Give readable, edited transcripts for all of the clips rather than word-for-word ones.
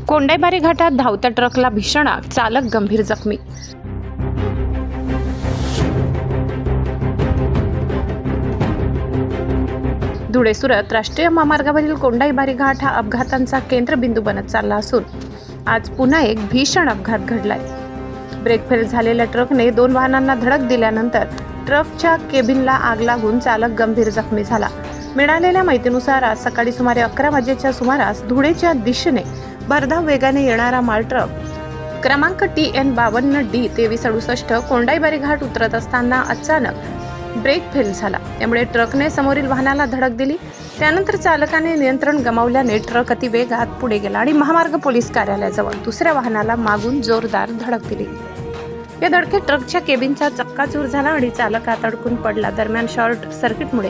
कोंडाईबारी घाटात धावत्या ट्रकला भीषण आग, चालक गंभीर जखमी। धुळे सुरत राष्ट्रीय महामार्गावरील कोंडाईबारी घाट हा अपघातांचा केंद्रबिंदू बनत चालला असून आज पुन्हा एक भीषण अपघात घडलाय। ब्रेक फेल झालेल्या ट्रकने 2 वाहनांना धडक दिल्यानंतर ट्रकच्या केबिनला आग लागून चालक गंभीर जखमी झाला। मिळालेल्या माहितीनुसार आज सकाळी सुमारे 11 वाजेच्या सुमारास धुळेच्या दिशेने भरधाव वेगाने येणारा माल ट्रक क्रमांक TN 52D 2368 कोंडाईबारी घाट उतरत असताना अचानक ब्रेक फेल झाला। त्यामुळे ट्रकने समोरील वाहनाला धडक दिली। त्यानंतर चालकाने नियंत्रण गमावल्याने ट्रक अतिवेगात पुढे गेला आणि महामार्ग पोलीस कार्यालयाजवळ दुसऱ्या वाहनाला मागून जोरदार धडक दिली। या धडकेत ट्रकच्या केबिनचा चक्काचूर झाला आणि चालक आत अडकून पडला। दरम्यान शॉर्ट सर्किटमुळे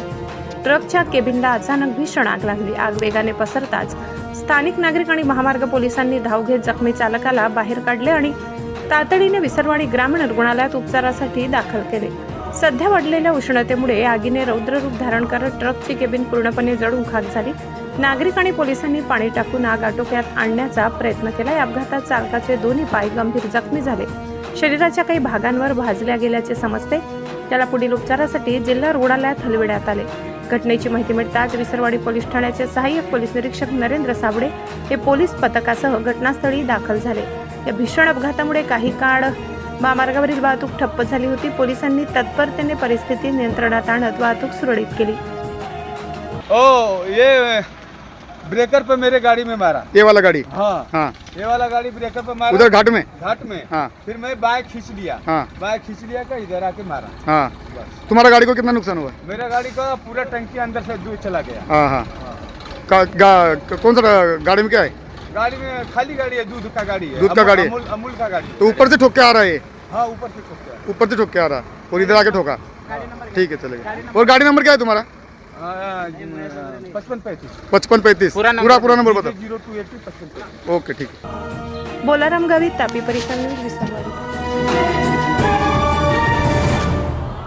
ट्रकच्या केबिनला अचानक भीषण आग लागली। आग वेगाने पसरताच स्थानिक नागरिक आणि महामार्ग पोलिसांनी धाव घेत जखमी चालकाला बाहेर काढले आणि तातडीने विसरवाडी ग्रामीण रुग्णालयात उपचारासाठी दाखल केले। सध्या वाढलेल्या उष्णतेमुळे आगीने रौद्र रूप धारण करत ट्रकची केबिन पूर्णपणे जळून खाक झाली। नागरिक आणि पोलिसांनी पाणी टाकून आग आटोक्यात आणण्याचा प्रयत्न केला। या अपघातात चालकाचे दोन्ही पाय गंभीर जखमी झाले। शरीराच्या काही भागांवर भाजल्या गेल्याचे समजते। त्याला पुढील उपचारासाठी जिल्हा रुग्णालयात हलविण्यात आले। घटनेची माहिती मिळताच विसरवाडी पोलीस ठाण्याचे सहाय्यक पोलीस निरीक्षक नरेंद्र साबळे हे पोलीस पथकासह घटनास्थळी दाखल झाले। या भीषण अपघातामुळे काही काळ महामार्गावरील वाहतूक ठप्प झाली होती। पोलिसांनी तत्परतेने परिस्थिती नियंत्रणात आणत वाहतूक सुरळीत केली। ये ब्रेकर पे मेरे गाड़ी में मारा। ये वाला गाड़ी? हाँ हाँ। ये वाला गाड़ी ब्रेकर पे मारा उधर घाट में? घाट में। हाँ। फिर मैं बाइक खींच लिया। हाँ। बाइक खींच लिया का इधर आके मारा। हाँ। तुम्हारा गाड़ी को कितना नुकसान हुआ? मेरा गाड़ी का पूरा टंकी अंदर से दूर चला गया। हाँ हाँ। कौन सा गाड़ी में क्या है? गाड़ी में खाली गाड़ी है, दूध का गाड़ी है। दूध का गाड़ी है? अमूल का गाड़ी। तो ऊपर से ठोक के आ रहा है ये? हाँ, ऊपर से ठोक गया। ऊपर से ठोक के आ रहा और इधर आके ठोका? ठीक है, चलेगा। और गाड़ी नंबर क्या है तुम्हारा? 5535। 5535 पूरा नंबर बता। 0280 5535। ओके, ठीक है। बोलाराम गावित, तापी परिसर, विसरवाडी।